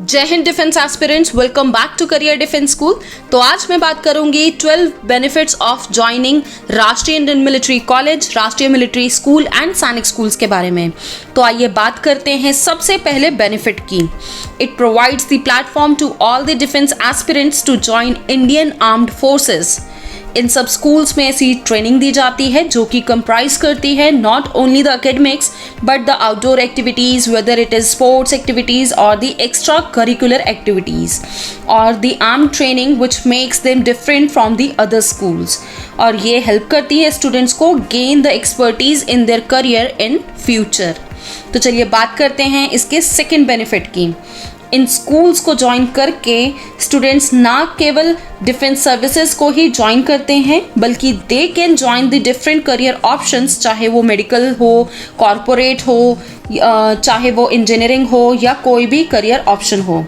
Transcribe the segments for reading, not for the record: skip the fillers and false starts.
जय हिंद defence aspirants, welcome back to career defence school. तो आज मैं बात करूंगी 12 benefits of joining Rashtriya Indian Military College, Rashtriya Military School and Sainik schools के बारे में। तो आइए बात करते हैं सबसे पहले बेनिफिट की। It provides the platform to all the defence aspirants to join Indian armed forces. इन सब स्कूल्स में ऐसी ट्रेनिंग दी जाती है जो कि कंप्राइज करती है not only the academics but the outdoor activities, whether it is sports activities और द एक्स्ट्रा करिकुलर एक्टिविटीज और the arm training which makes them different from the other schools. और ये हेल्प करती है स्टूडेंट्स को gain the expertise in their career in future. तो चलिए बात करते हैं इसके सेकेंड बेनिफिट की। इन स्कूल्स को ज्वाइन करके स्टूडेंट्स ना केवल डिफेंस सर्विसेज को ही ज्वाइन करते हैं बल्कि they can join the different career options, चाहे वो मेडिकल हो, कॉरपोरेट हो, चाहे वो इंजीनियरिंग हो या कोई भी करियर ऑप्शन हो।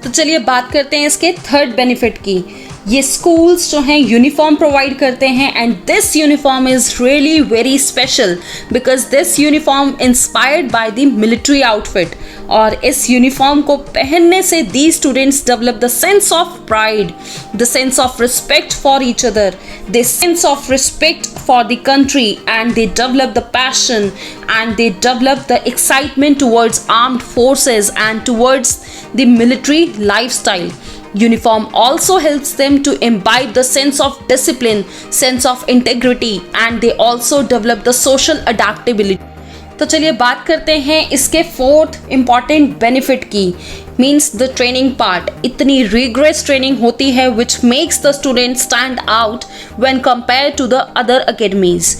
तो चलिए बात करते हैं इसके थर्ड बेनिफिट की। ये स्कूल्स जो हैं यूनिफॉर्म प्रोवाइड करते हैं and this uniform is really very special because this uniform inspired by the military outfit. और इस यूनिफॉर्म को पहनने से the students develop the sense of pride, the sense of respect for each other, the sense of respect for the country and they develop the passion and they develop the excitement towards armed forces and towards the military lifestyle. Uniform also helps them to imbibe the sense of discipline, sense of integrity and they also develop the social adaptability. तो चलिए बात करते हैं इसके fourth important benefit की। Means the training part. इतनी rigorous training होती है which makes the student stand out when compare to the other academies.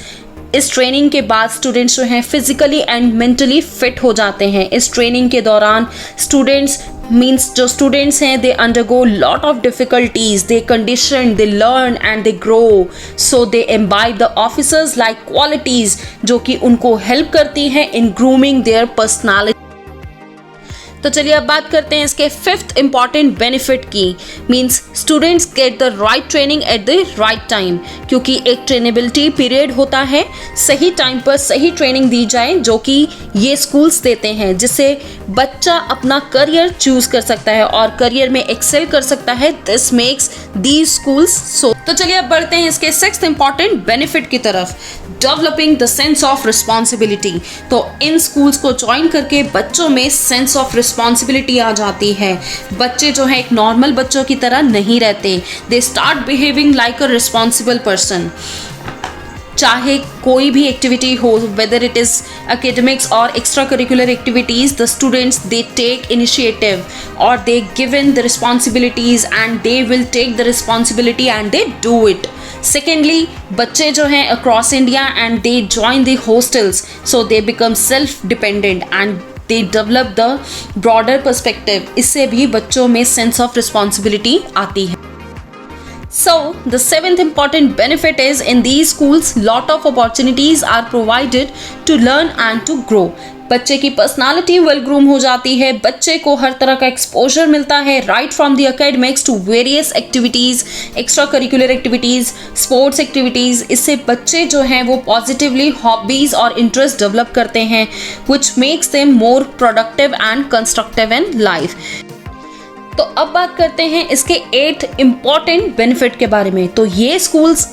इस ट्रेनिंग के बाद स्टूडेंट्स जो हैं फिजिकली एंड मेंटली फिट हो जाते हैं। इस ट्रेनिंग के दौरान जो स्टूडेंट्स हैं they undergo lot of difficulties, they condition, they learn and they grow, so they imbibe the officers like qualities जो कि उनको हेल्प करती हैं इन ग्रूमिंग देयर पर्सनालिटी। तो चलिए अब बात करते हैं इसके फिफ्थ इंपॉर्टेंट बेनिफिट की। Means students get the right training at the right time, क्योंकि एक ट्रेनेबिलिटी पीरियड होता है, सही टाइम पर सही ट्रेनिंग दी जाए जो कि ये स्कूल्स देते हैं, जिससे बच्चा अपना करियर चूज कर सकता है और करियर में एक्सेल कर सकता है। दिस मेक्स दीज स्कूल्स सो। तो चलिए अब बढ़ते हैं इसके सिक्स्थ इंपॉर्टेंट बेनिफिट की तरफ, developing the sense of responsibility. तो इन स्कूल्स को ज्वाइन करके बच्चों में सेंस ऑफ रिस्पॉन्सिबिलिटी आ जाती है। बच्चे जो है एक नॉर्मल बच्चों की तरह नहीं रहते, they start behaving like a responsible person. चाहे कोई भी एक्टिविटी हो, whether it is academics or extracurricular activities, the students they take initiative or they given the responsibilities and they will take the responsibility and they do it. Secondly, बच्चे जो हैं across India and they join the hostels, so they become self dependent and they develop the broader perspective. इससे भी बच्चों में sense of responsibility आती है। So, the seventh important benefit is in these schools, lot of opportunities are provided to learn and to grow. बच्चे की personality well groom हो जाती है, बच्चे को हर तरह का एक्सपोजर मिलता है, right from the academics to various activities, extra curricular activities, sports activities. इससे बच्चे जो हैं वो पॉजिटिवली हॉबीज़ और इंटरेस्ट डेवलप करते हैं which makes them more productive and constructive in life. तो अब बात करते हैं इसके 8 इम्पॉर्टेंट बेनिफिट के बारे में। तो ये स्कूल्स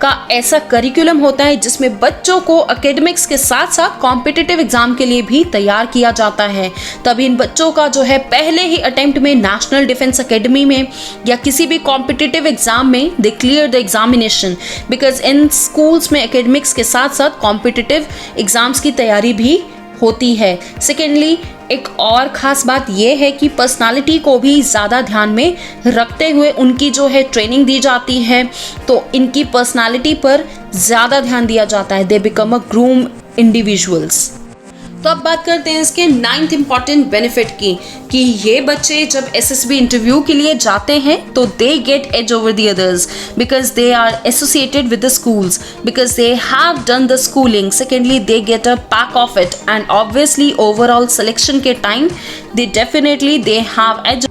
का ऐसा करिकुलम होता है जिसमें बच्चों को एकेडमिक्स के साथ साथ कॉम्पिटिटिव एग्जाम के लिए भी तैयार किया जाता है। तब इन बच्चों का जो है पहले ही अटेम्प्ट में नेशनल डिफेंस एकेडमी में या किसी भी कॉम्पिटिटिव एग्जाम में they clear the examination, because इन स्कूल्स में एकेडमिक्स के साथ साथ कॉम्पिटिटिव एग्जाम्स की तैयारी भी होती है। सेकेंडली, एक और ख़ास बात यह है कि पर्सनालिटी को भी ज़्यादा ध्यान में रखते हुए उनकी जो है ट्रेनिंग दी जाती है, तो इनकी पर्सनालिटी पर ज़्यादा ध्यान दिया जाता है। They become a groom individuals. तो अब बात करते हैं इसके 9th इम्पॉर्टेंट बेनिफिट की कि ये बच्चे जब एसएसबी इंटरव्यू के लिए जाते हैं तो they get edge over the others because they are associated with the schools, because they have done the schooling. Secondly, they get a pack of it and obviously overall selection के time they definitely they have edge.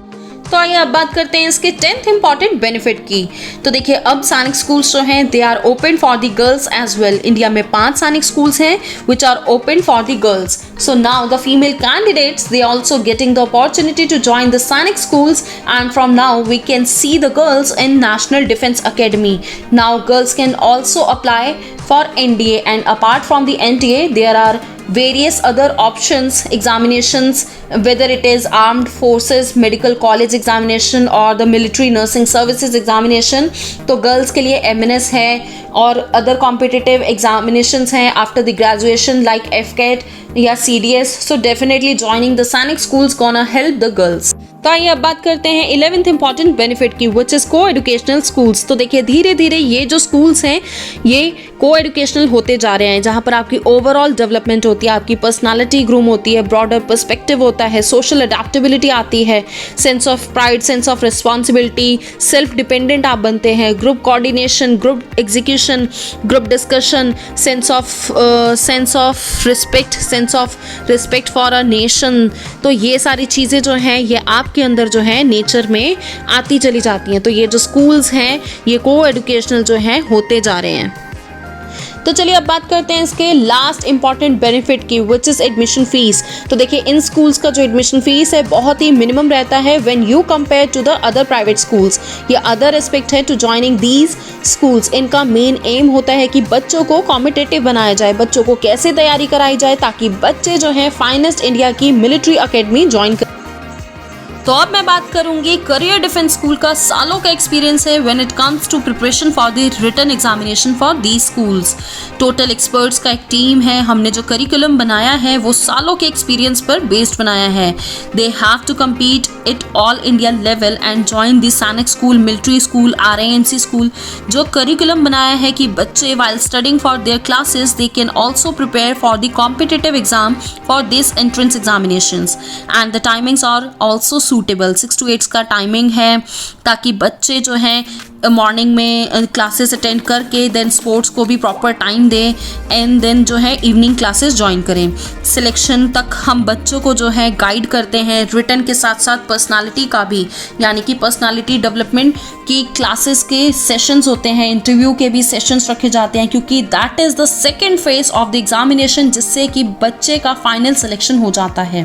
तो आइए अब बात करते हैं इसके 10th important benefit की। तो देखिए अब सैनिक स्कूल्स जो हैं they are open for the girls as well. India में 5 सैनिक स्कूल्स हैं which are open for the girls. So now the female candidates they also getting the opportunity to join the Sainik schools, and from now we can see the girls in National Defence Academy. Now girls can also apply for NDA, and apart from the NDA there are various other options, examinations, whether it is armed forces medical college examination or the military nursing services examination. तो girls के लिए MNS है और other competitive examinations हैं after the graduation like FCAT या CDS. So definitely joining the Sainik schools gonna help the girls. तो आइए अब बात करते हैं 11th इंपॉर्टेंट बेनिफिट की विच इज को एजुकेशनल स्कूल्स। तो देखिए धीरे धीरे ये जो स्कूल्स हैं ये को एजुकेशनल होते जा रहे हैं, जहाँ पर आपकी ओवरऑल डेवलपमेंट होती है, आपकी पर्सनालिटी ग्रूम होती है, ब्रॉडर पर्सपेक्टिव होता है, सोशल अडेप्टेबिलिटी आती है, sense of pride, sense of responsibility, self dependent आप बनते हैं, group coordination, group execution, group discussion, sense of respect for a nation. तो ये सारी चीज़ें जो हैं ये आपके अंदर जो है नेचर में आती चली जाती हैं। तो ये जो स्कूल्स हैं ये को एजुकेशनल जो है होते जा रहे हैं। तो चलिए अब बात करते हैं इसके लास्ट इंपॉर्टेंट बेनिफिट की विच इज एडमिशन फीस। तो देखिए इन स्कूल्स का जो एडमिशन फीस है बहुत ही मिनिमम रहता है when you compare to the other private schools. ये अदर एस्पेक्ट है टू जॉइनिंग दीज स्कूल्स। इनका मेन एम होता है कि बच्चों को कॉम्पिटिटिव बनाया जाए, बच्चों को कैसे तैयारी कराई जाए ताकि बच्चे जो हैं फाइनेस्ट इंडिया की मिलिट्री अकेडमी ज्वाइन कर। तो अब मैं बात करूंगी करियर डिफेंस स्कूल का सालों का एक्सपीरियंस है when it comes to preparation for the written examination for the schools. Total experts का एक टीम है, हमने जो करिकुलम बनाया है वो सालों के एक्सपीरियंस पर बेस्ड बनाया है। They have to compete at all India level and join the Sainik school, military school, RINC school. जो करिकुलम बनाया है कि बच्चे while studying for their classes they can also prepare for the competitive exam for this entrance examinations and the timings are also suitable. 6 to 8 का timing है ताकि बच्चे जो हैं मॉर्निंग में क्लासेस अटेंड करके देन स्पोर्ट्स को भी प्रॉपर टाइम दें एंड देन जो है इवनिंग क्लासेस ज्वाइन करें। सिलेक्शन तक हम बच्चों को जो है गाइड करते हैं, रिटन के साथ साथ पर्सनालिटी का भी, यानी कि पर्सनालिटी डेवलपमेंट की क्लासेस के सेशंस होते हैं, इंटरव्यू के भी सेशंस रखे जाते हैं क्योंकि that is the second phase of the examination जिससे कि बच्चे का फाइनल सिलेक्शन हो जाता है।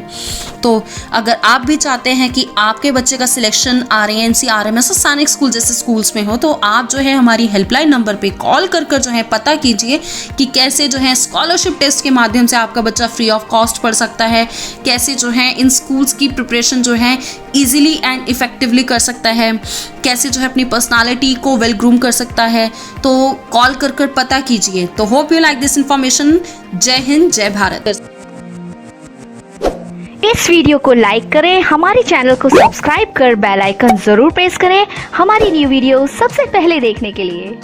तो अगर आप भी चाहते हैं कि आपके बच्चे का सिलेक्शन RINC, RMS और सैनिक स्कूल जैसे स्कूल्स में हो तो आप जो है हमारी हेल्पलाइन नंबर पे कॉल कर जो है पता कीजिए कि कैसे जो है स्कॉलरशिप टेस्ट के माध्यम से आपका बच्चा फ्री ऑफ कॉस्ट पढ़ सकता है, कैसे जो है इन स्कूल्स की प्रिपरेशन जो है ईजिली एंड इफेक्टिवली कर सकता है, कैसे जो है अपनी पर्सनालिटी को वेल ग्रूम कर सकता है। तो कॉल कर पता कीजिए। तो hope you like this information. जय हिंद, जय भारत। इस वीडियो को लाइक करें, हमारे चैनल को सब्सक्राइब कर बेल आइकन जरूर प्रेस करें हमारी न्यू वीडियो सबसे पहले देखने के लिए।